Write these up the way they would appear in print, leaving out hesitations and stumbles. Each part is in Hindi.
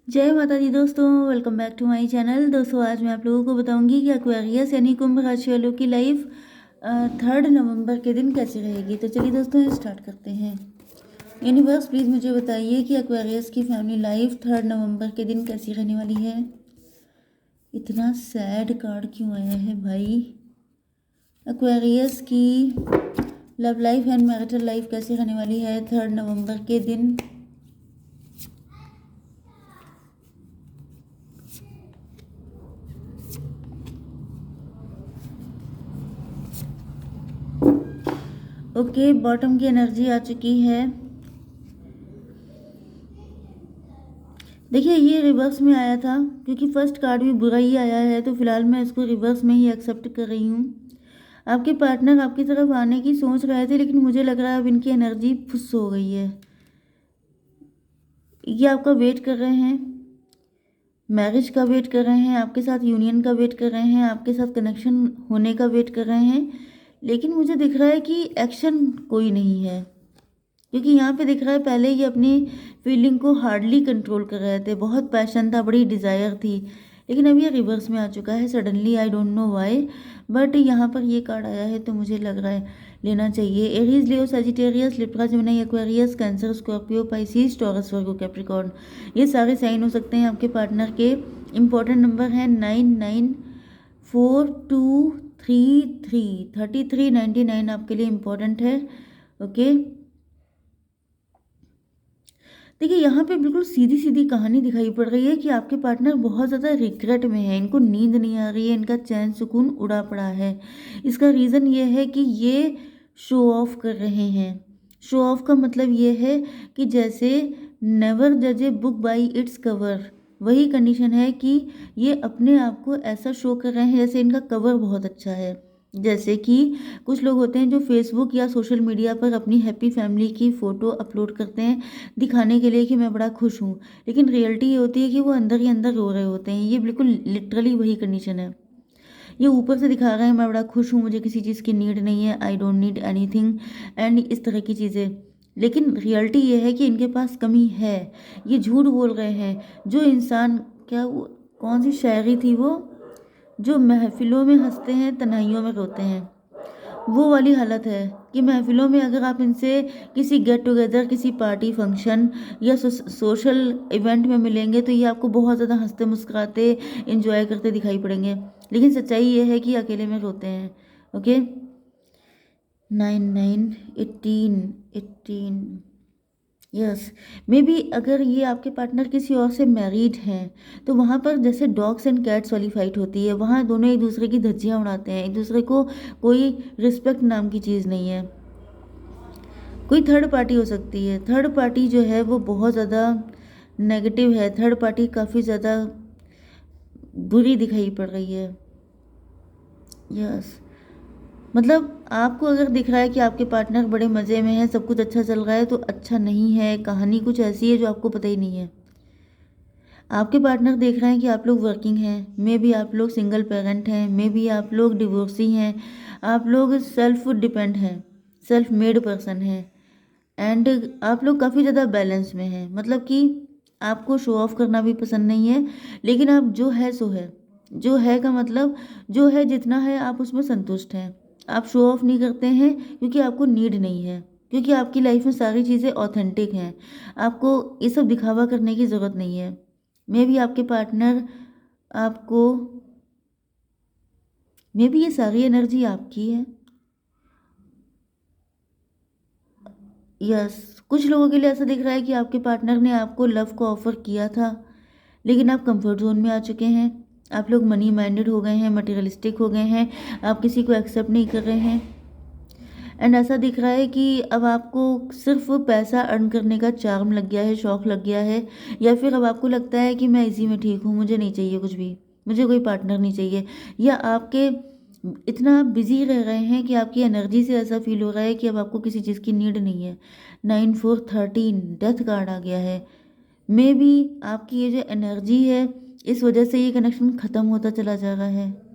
जय माता दी दोस्तों, welcome back to my channel. दोस्तों आज मैं आप लोगों को बताऊंगी कि एक्वेरियस यानी कुंभ राशि वालों की लाइफ 3 नवंबर के दिन कैसी रहेगी। तो चलिए दोस्तों स्टार्ट करते हैं। यूनिवर्स प्लीज़ मुझे बताइए कि एक्वेरियस की फैमिली लाइफ 3 नवंबर के दिन कैसी रहने वाली है। इतना सैड कार्ड क्यों आया है भाई। एक्वेरियस की love life and marital life कैसी रहने वाली है 3 नवंबर के दिन। ओके, बॉटम की एनर्जी आ चुकी है। देखिए ये रिवर्स में आया था क्योंकि फर्स्ट कार्ड भी बुरा ही आया है, तो फिलहाल मैं इसको रिवर्स में ही एक्सेप्ट कर रही हूँ। आपके पार्टनर आपकी तरफ आने की सोच रहे थे, लेकिन मुझे लग रहा है अब इनकी एनर्जी फुस हो गई है। ये आपका वेट कर रहे हैं, मैरिज का वेट कर रहे हैं, आपके साथ यूनियन का वेट कर रहे हैं, आपके साथ कनेक्शन होने का वेट कर रहे हैं। लेकिन मुझे दिख रहा है कि एक्शन कोई नहीं है, क्योंकि यहाँ पे दिख रहा है पहले ये अपनी फीलिंग को हार्डली कंट्रोल कर रहे थे, बहुत पैशन था, बड़ी डिज़ायर थी। लेकिन अब ये रिवर्स में आ चुका है suddenly, I don't know why, but यहाँ पर ये कार्ड आया है तो मुझे लग रहा है लेना चाहिए। Aries, Leo, Sagittarius, Libra, Gemini, Aquarius, Cancer, Scorpio, Pisces, Taurus, Virgo, Capricorn, ये सारे साइन हो सकते हैं आपके पार्टनर के। इम्पोर्टेंट नंबर है 994233, 3399 आपके लिए इम्पोर्टेंट है। ओके, देखिए यहाँ पे बिल्कुल सीधी सीधी कहानी दिखाई पड़ रही है कि आपके पार्टनर बहुत ज़्यादा रिग्रेट में है, इनको नींद नहीं आ रही है, इनका चैन सुकून उड़ा पड़ा है। इसका रीज़न ये है कि ये शो ऑफ कर रहे हैं। शो ऑफ का मतलब ये है कि जैसे नेवर जज a book by its cover, वही कंडीशन है कि ये अपने आप को ऐसा शो कर रहे हैं जैसे इनका कवर बहुत अच्छा है। जैसे कि कुछ लोग होते हैं जो फेसबुक या सोशल मीडिया पर अपनी हैप्पी फैमिली की फ़ोटो अपलोड करते हैं दिखाने के लिए कि मैं बड़ा खुश हूँ, लेकिन रियलिटी ये होती है कि वो अंदर ही अंदर रो रहे होते हैं। ये बिल्कुल लिटरली वही कंडीशन है। ये ऊपर से दिखा रहे हैं मैं बड़ा खुश हूँ, मुझे किसी चीज़ की नीड नहीं है, I don't need anything and इस तरह की चीज़ें, लेकिन रियलिटी ये है कि इनके पास कमी है। ये झूठ बोल रहे हैं। जो इंसान, क्या वो कौन सी शायरी थी वो, जो महफिलों में हंसते हैं तन्हाइयों में रोते हैं, वो वाली हालत है कि महफिलों में अगर आप इनसे किसी गेट टुगेदर, किसी पार्टी फंक्शन या सोशल इवेंट में मिलेंगे तो ये आपको बहुत ज़्यादा हंसते मुस्कुराते एंजॉय करते दिखाई पड़ेंगे, लेकिन सच्चाई ये है कि अकेले में रोते हैं। Okay, 99 18 18, yes. मे बी अगर ये आपके पार्टनर किसी और से मैरिड हैं तो वहाँ पर जैसे डॉग्स एंड कैट्स वाली फाइट होती है, वहाँ दोनों एक दूसरे की धज्जियाँ उड़ाते हैं, एक दूसरे को कोई रिस्पेक्ट नाम की चीज़ नहीं है। कोई थर्ड पार्टी हो सकती है, थर्ड पार्टी जो है वो बहुत ज़्यादा नेगेटिव है, थर्ड पार्टी काफ़ी ज़्यादा बुरी दिखाई पड़ रही है। यस, मतलब आपको अगर दिख रहा है कि आपके पार्टनर बड़े मज़े में है, सब कुछ अच्छा चल रहा है, तो अच्छा नहीं है, कहानी कुछ ऐसी है जो आपको पता ही नहीं है। आपके पार्टनर देख रहे हैं कि आप लोग वर्किंग हैं, मे बी आप लोग सिंगल पेरेंट हैं, मे बी आप लोग डिवोर्सी हैं, आप लोग सेल्फ डिपेंड हैं, सेल्फ मेड पर्सन हैं, एंड आप लोग काफ़ी ज़्यादा बैलेंस में हैं। मतलब कि आपको शो ऑफ करना भी पसंद नहीं है, लेकिन आप जो है सो है। जो है का मतलब जो है जितना है आप उसमें संतुष्ट हैं। आप शो ऑफ नहीं करते हैं क्योंकि आपको नीड नहीं है, क्योंकि आपकी लाइफ में सारी चीज़ें ऑथेंटिक हैं। आपको ये सब दिखावा करने की ज़रूरत नहीं है। मे बी आपके पार्टनर आपको, मे बी ये सारी एनर्जी आपकी है। यस, कुछ लोगों के लिए ऐसा दिख रहा है कि आपके पार्टनर ने आपको लव को ऑफर किया था, लेकिन आप कंफर्ट जोन में आ चुके हैं। आप लोग मनी माइंडेड हो गए हैं, मटेरियलिस्टिक हो गए हैं, आप किसी को एक्सेप्ट नहीं कर रहे हैं। एंड ऐसा दिख रहा है कि अब आपको सिर्फ पैसा अर्न करने का चार्म लग गया है, शौक लग गया है, या फिर अब आपको लगता है कि मैं इसी में ठीक हूँ, मुझे नहीं चाहिए कुछ भी, मुझे कोई पार्टनर नहीं चाहिए। या आपके इतना बिजी रह रहे हैं कि आपकी एनर्जी से ऐसा फील हो रहा है कि अब आपको किसी चीज़ की नीड नहीं है। 9413 डेथ कार्ड आ गया है। मे बी आपकी ये जो एनर्जी है, इस वजह से ये कनेक्शन ख़त्म होता चला जा रहा है,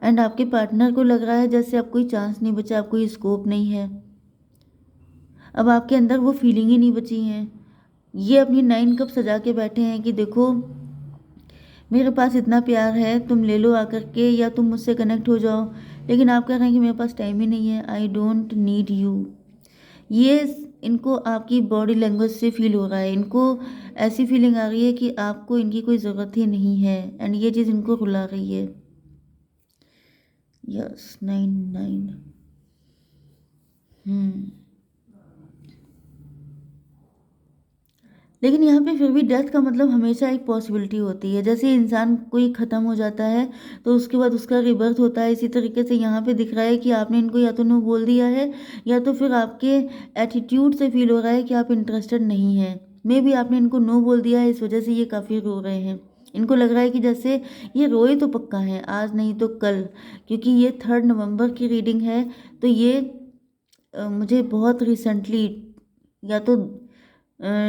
एंड आपके पार्टनर को लग रहा है जैसे अब कोई चांस नहीं बचा, अब कोई स्कोप नहीं है, अब आपके अंदर वो फीलिंग ही नहीं बची है। ये अपनी 9 कप सजा के बैठे हैं कि देखो मेरे पास इतना प्यार है, तुम ले लो आकर के या तुम मुझसे कनेक्ट हो जाओ। लेकिन आप कह रहे हैं कि मेरे पास टाइम ही नहीं है, आई डोंट नीड यू। ये इनको आपकी बॉडी लैंग्वेज से फील हो रहा है, इनको ऐसी फीलिंग आ रही है कि आपको इनकी कोई ज़रूरत ही नहीं है, एंड ये चीज़ इनको रुला रही है। यस, 9 9। हम्म लेकिन यहाँ पे फिर भी डेथ का मतलब हमेशा एक पॉसिबिलिटी होती है। जैसे इंसान कोई ख़त्म हो जाता है तो उसके बाद उसका रिबर्थ होता है, इसी तरीके से यहाँ पे दिख रहा है कि आपने इनको या तो नो बोल दिया है या तो फिर आपके एटीट्यूड से फील हो रहा है कि आप इंटरेस्टेड नहीं हैं। मे बी आपने इनको नो बोल दिया है, इस वजह से ये काफ़ी रो रहे हैं। इनको लग रहा है कि जैसे ये रोए तो पक्का है, आज नहीं तो कल, क्योंकि ये 3 नवंबर की रीडिंग है। तो ये मुझे बहुत रिसेंटली या तो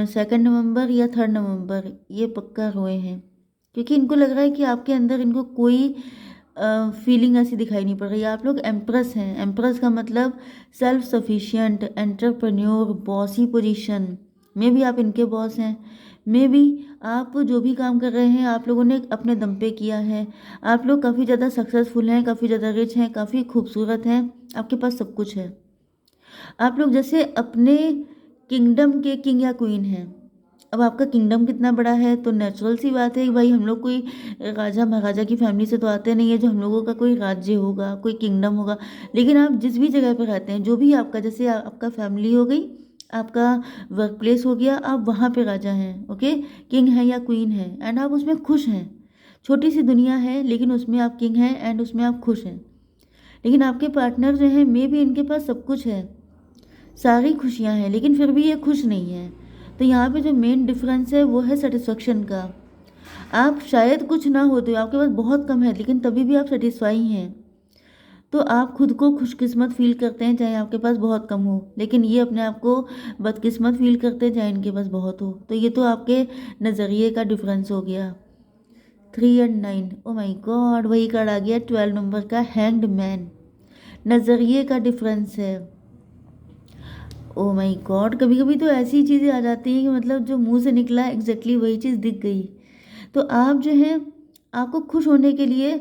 2 नवंबर या 3 नवंबर ये पक्का रोए हैं, क्योंकि इनको लग रहा है कि आपके अंदर इनको कोई फीलिंग ऐसी दिखाई नहीं पड़ रही। आप लोग एम्प्रेस हैं। एम्प्रेस का मतलब self sufficient, entrepreneur, bossy position. मे भी आप इनके बॉस हैं, मे भी आप जो भी काम कर रहे हैं आप लोगों ने अपने दम पे किया है। आप लोग काफ़ी ज़्यादा सक्सेसफुल हैं, काफ़ी ज़्यादा रिच हैं, काफ़ी खूबसूरत हैं, आपके पास सब कुछ है। आप लोग जैसे अपने किंगडम के किंग या क्वीन हैं। अब आपका किंगडम कितना बड़ा है तो नेचुरल सी बात है कि भाई हम लोग कोई राजा महाराजा की फैमिली से तो आते नहीं है जो हम लोगों का कोई राज्य होगा, कोई किंगडम होगा। लेकिन आप जिस भी जगह पर रहते हैं, जो भी आपका, जैसे आपका फैमिली हो गई, आपका वर्क प्लेस हो गया, आप वहाँ पे राजा हैं, ओके, किंग हैं या क्वीन हैं, एंड आप उसमें खुश हैं। छोटी सी दुनिया है लेकिन उसमें आप किंग हैं एंड उसमें आप खुश हैं। लेकिन आपके पार्टनर जो हैं, मे भी इनके पास सब कुछ है, सारी खुशियाँ हैं, लेकिन फिर भी ये खुश नहीं है। तो यहाँ पे जो मेन डिफरेंस है वो है सेटिस्फेक्शन का। आप शायद कुछ ना होते हो, आपके पास बहुत कम है, लेकिन तभी भी आप सेटिस्फाई हैं। तो आप खुद को खुशकिस्मत फील करते हैं चाहे आपके पास बहुत कम हो, लेकिन ये अपने आप को बदकिस्मत फील करते हैं चाहे इनके पास बहुत हो। तो ये तो आपके नज़रिए का डिफरेंस हो गया। 3 और 9, ओ माई गॉड, वही कार्ड आ गया 12 नंबर का, हैंग्ड मैन। नज़रिए का डिफरेंस है। ओ माय गॉड, कभी कभी तो ऐसी चीज़ें आ जाती हैं कि मतलब जो मुंह से निकला एग्जैक्टली वही चीज़ दिख गई। तो आप जो है, आपको खुश होने के लिए,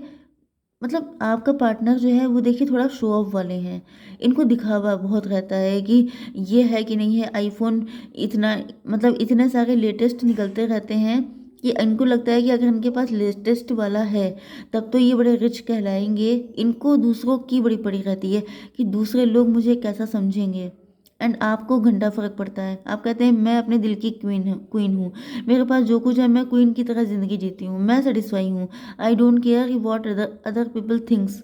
मतलब आपका पार्टनर जो है वो देखिए थोड़ा शो ऑफ वाले हैं। इनको दिखावा बहुत रहता है कि ये है कि नहीं है, आईफोन इतना, मतलब इतने सारे लेटेस्ट निकलते रहते हैं कि इनको लगता है कि अगर इनके पास लेटेस्ट वाला है तब तो ये बड़े रिच कहलाएंगे। इनको दूसरों की बड़ी पड़ी रहती है कि दूसरे लोग मुझे कैसा समझेंगे। एंड आपको घंटा फर्क पड़ता है। आप कहते हैं मैं अपने दिल की क्वीन हूँ, मेरे पास जो कुछ है मैं क्वीन की तरह ज़िंदगी जीती हूँ, मैं सेटिस्फाई हूँ, I don't care what other people thinks.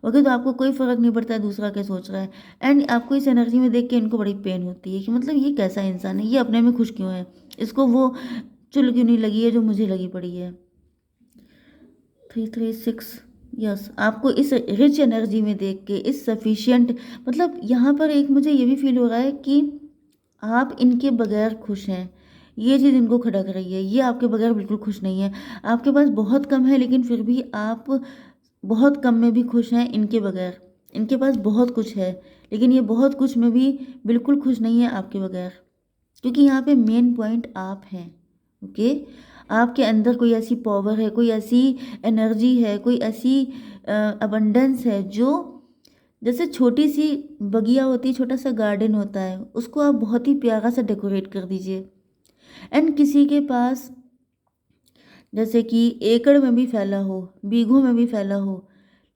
Okay, तो आपको कोई फ़र्क नहीं पड़ता है दूसरा क्या सोच रहा है। एंड आपको इस एनर्जी में देख के इनको बड़ी पेन होती है कि मतलब ये कैसा इंसान है, ये अपने में खुश क्यों है, इसको वो चुल क्यों नहीं लगी है जो मुझे लगी पड़ी है। 3 3 6। यस, आपको इस रिच एनर्जी में देख के, इस सफिशिएंट, मतलब यहाँ पर एक मुझे ये भी फील हो रहा है कि आप इनके बगैर खुश हैं। ये चीज़ इनको खटक रही है, ये आपके बगैर बिल्कुल खुश नहीं है। आपके पास बहुत कम है लेकिन फिर भी आप बहुत कम में भी खुश हैं इनके बगैर। इनके पास बहुत कुछ है लेकिन ये बहुत कुछ में भी बिल्कुल खुश नहीं है आपके बगैर, क्योंकि यहाँ पे मेन पॉइंट आप हैं। ओके, आपके अंदर कोई ऐसी पावर है, कोई ऐसी एनर्जी है, कोई ऐसी अबंडेंस है जो, जैसे छोटी सी बगिया होती है, छोटा सा गार्डन होता है, उसको आप बहुत ही प्यारा सा डेकोरेट कर दीजिए। एंड किसी के पास जैसे कि एकड़ में भी फैला हो, बीघों में भी फैला हो,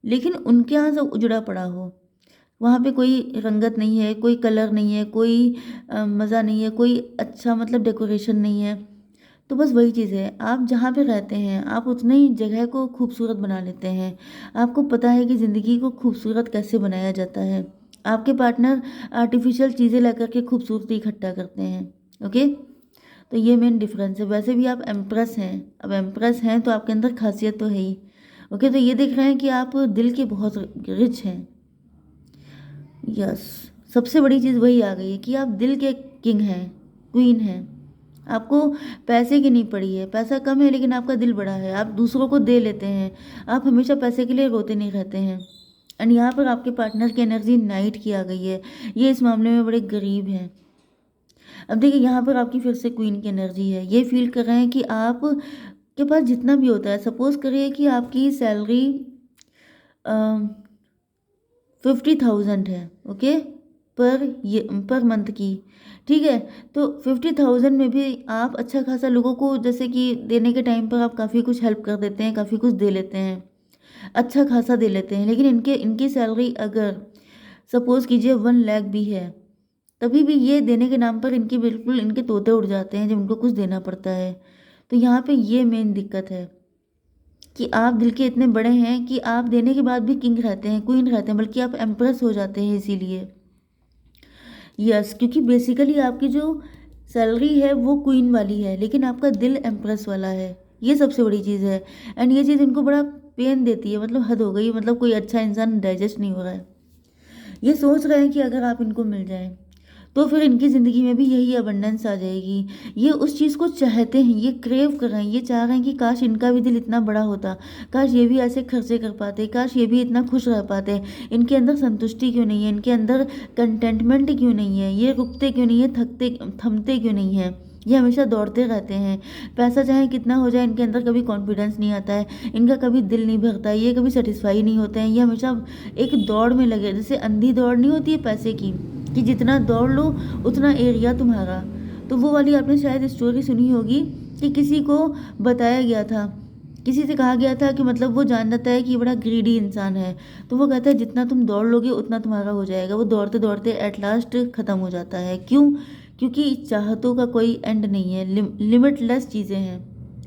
लेकिन उनके यहाँ से उजड़ा पड़ा हो, वहाँ पे कोई रंगत नहीं है, कोई कलर नहीं है, कोई मज़ा नहीं है, कोई अच्छा मतलब डेकोरेशन नहीं है। तो बस वही चीज़ है, आप जहाँ पे रहते हैं आप उतने ही जगह को खूबसूरत बना लेते हैं। आपको पता है कि ज़िंदगी को खूबसूरत कैसे बनाया जाता है। आपके पार्टनर आर्टिफिशियल चीज़ें ला कर के खूबसूरती इकट्ठा करते हैं। ओके, तो ये मेन डिफरेंस है। वैसे भी आप एम्प्रेस हैं, अब एम्प्रेस हैं तो आपके अंदर खासियत तो है ही। ओके, तो ये देख रहे हैं कि आप दिल के बहुत रिच हैं। यस, सबसे बड़ी चीज़ वही आ गई है कि आप दिल के किंग हैं, क्वीन हैं। आपको पैसे की नहीं पड़ी है, पैसा कम है लेकिन आपका दिल बड़ा है, आप दूसरों को दे लेते हैं, आप हमेशा पैसे के लिए रोते नहीं रहते हैं। एंड यहाँ पर आपके पार्टनर की एनर्जी नाइट की आ गई है, ये इस मामले में बड़े गरीब हैं। अब देखिए यहाँ पर आपकी फिर से क्वीन की एनर्जी है। ये फ़ील कर रहे हैं कि आप के पास जितना भी होता है, सपोज़ करिए कि आपकी सैलरी अ, 50,000 है, ओके? पर मंथ की, ठीक है? तो 50,000 में भी आप अच्छा खासा लोगों को जैसे कि देने के टाइम पर आप काफ़ी कुछ हेल्प कर देते हैं, काफ़ी कुछ दे लेते हैं, अच्छा खासा दे लेते हैं। लेकिन इनकी सैलरी अगर सपोज़ कीजिए 1 लाख भी है, तभी भी ये देने के नाम पर इनकी बिल्कुल इनके तोते उड़ जाते हैं जब उनको कुछ देना पड़ता है। तो यहाँ पे ये मेन दिक्कत है कि आप दिल के इतने बड़े हैं कि आप देने के बाद भी किंग रहते हैं, क्वीन रहते हैं, बल्कि आप एम्प्रेस हो जाते हैं इसीलिए। यस, क्योंकि बेसिकली आपकी जो सैलरी है वो क्वीन वाली है, लेकिन आपका दिल एम्प्रेस वाला है। ये सबसे बड़ी चीज़ है। एंड ये चीज़ इनको बड़ा पेन देती है, मतलब हद हो गई, मतलब कोई अच्छा इंसान डाइजेस्ट नहीं हो रहा है। ये सोच रहे हैं कि अगर आप इनको मिल जाएँ, तो फिर इनकी ज़िंदगी में भी यही अबंडेंस आ जाएगी। ये उस चीज़ को चाहते हैं, ये क्रेव कर रहे हैं, ये चाह रहे हैं कि काश इनका भी दिल इतना बड़ा होता, काश ये भी ऐसे खर्चे कर पाते, काश ये भी इतना खुश रह पाते। इनके अंदर संतुष्टि क्यों नहीं है? इनके अंदर कंटेंटमेंट क्यों नहीं है? ये रुकते क्यों नहीं है? थमते क्यों नहीं है? ये हमेशा दौड़ते रहते हैं। पैसा चाहे कितना हो जाए, इनके अंदर कभी कॉन्फिडेंस नहीं आता है, इनका कभी दिल नहीं भरता है, ये कभी सेटिस्फाई नहीं होते हैं। ये हमेशा एक दौड़ में लगे, जैसे अंधी दौड़ नहीं होती है पैसे की, कि जितना दौड़ लो उतना एरिया तुम्हारा। तो वो वाली आपने शायद स्टोरी सुनी होगी कि किसी को बताया गया था, किसी से कहा गया था कि मतलब वो जानता है कि ये बड़ा ग्रीडी इंसान है, तो वो कहता है जितना तुम दौड़ लोगे उतना तुम्हारा हो जाएगा। वो दौड़ते दौड़ते एट लास्ट ख़त्म हो जाता है। क्यों? क्योंकि चाहतों का कोई एंड नहीं है, लिमिटलेस चीज़ें हैं,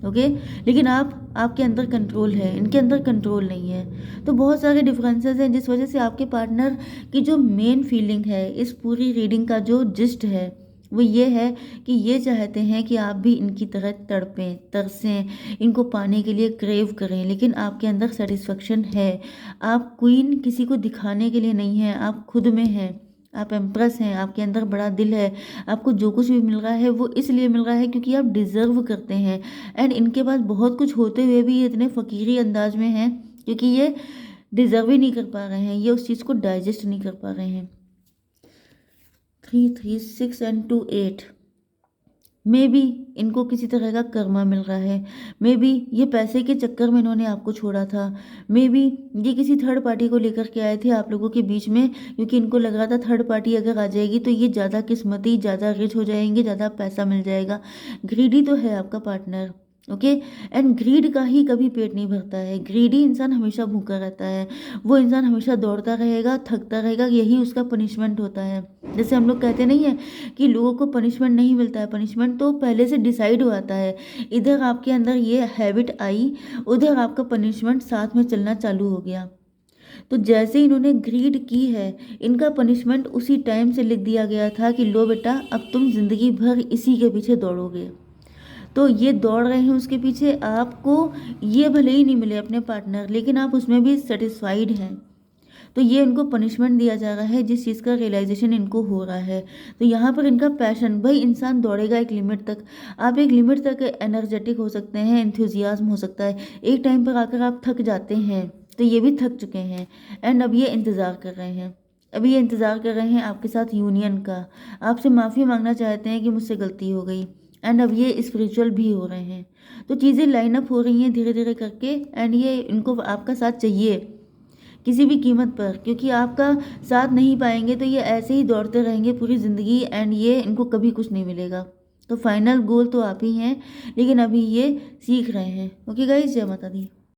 ओके? लेकिन आपके अंदर कंट्रोल है, इनके अंदर कंट्रोल नहीं है। तो बहुत सारे डिफरेंसेस हैं जिस वजह से आपके पार्टनर की जो मेन फीलिंग है, इस पूरी रीडिंग का जो जिस्ट है वो ये है कि ये चाहते हैं कि आप भी इनकी तरह तड़पें, तरसें, इनको पाने के लिए क्रेव करें, लेकिन आपके अंदर सेटिस्फेक्शन है। आप क्वीन किसी को दिखाने के लिए नहीं है, आप खुद में हैं, आप एम्प्रेस हैं, आपके अंदर बड़ा दिल है। आपको जो कुछ भी मिल रहा है वो इसलिए मिल रहा है क्योंकि आप डिज़र्व करते हैं। एंड इनके पास बहुत कुछ होते हुए भी ये इतने फ़कीरी अंदाज में हैं क्योंकि ये डिज़र्व ही नहीं कर पा रहे हैं, ये उस चीज़ को डाइजेस्ट नहीं कर पा रहे हैं। 3 3 6 एंड 2 8 मे बी इनको किसी तरह का कर्मा मिल रहा है। मे बी ये पैसे के चक्कर में इन्होंने आपको छोड़ा था। मे बी ये किसी थर्ड पार्टी को लेकर के आए थे आप लोगों के बीच में, क्योंकि इनको लग रहा था थर्ड पार्टी अगर आ जाएगी तो ये ज़्यादा किस्मती, ज़्यादा रिच हो जाएंगे, ज़्यादा पैसा मिल जाएगा। ग्रीडी तो है आपका पार्टनर, ओके? एंड ग्रीड का ही कभी पेट नहीं भरता है। ग्रीडी इंसान हमेशा भूखा रहता है, वो इंसान हमेशा दौड़ता रहेगा, थकता रहेगा, यही उसका पनिशमेंट होता है। जैसे हम लोग कहते नहीं है कि लोगों को पनिशमेंट नहीं मिलता है, पनिशमेंट तो पहले से डिसाइड हो आता है। इधर आपके अंदर ये हैबिट आई, उधर आपका पनिशमेंट साथ में चलना चालू हो गया। तो जैसे इन्होंने ग्रीड की है, इनका पनिशमेंट उसी टाइम से लिख दिया गया था कि लो बेटा, अब तुम जिंदगी भर इसी के पीछे दौड़ोगे। तो ये दौड़ रहे हैं उसके पीछे, आपको ये भले ही नहीं मिले अपने पार्टनर, लेकिन आप उसमें भी सेटिस्फाइड हैं। तो ये इनको पनिशमेंट दिया जा रहा है जिस चीज़ का रियलाइजेशन इनको हो रहा है। तो यहाँ पर इनका पैशन, भाई इंसान दौड़ेगा एक लिमिट तक, आप एक लिमिट तक एनर्जेटिक हो सकते हैं, एंथुजियाज्म हो सकता है, एक टाइम पर आकर आप थक जाते हैं। तो ये भी थक चुके हैं एंड अब ये इंतज़ार कर रहे हैं, अभी ये इंतज़ार कर रहे हैं आपके साथ यूनियन का। आपसे माफ़ी मांगना चाहते हैं कि मुझसे गलती हो गई। एंड अब ये स्पिरिचुअल भी हो रहे हैं। तो चीज़ें लाइन अप हो रही हैं धीरे धीरे करके। एंड ये इनको आपका साथ चाहिए किसी भी कीमत पर, क्योंकि आपका साथ नहीं पाएंगे तो ये ऐसे ही दौड़ते रहेंगे पूरी ज़िंदगी एंड ये इनको कभी कुछ नहीं मिलेगा। तो फाइनल गोल तो आप ही हैं, लेकिन अभी ये सीख रहे हैं। ओके गाइस, जय माता दी।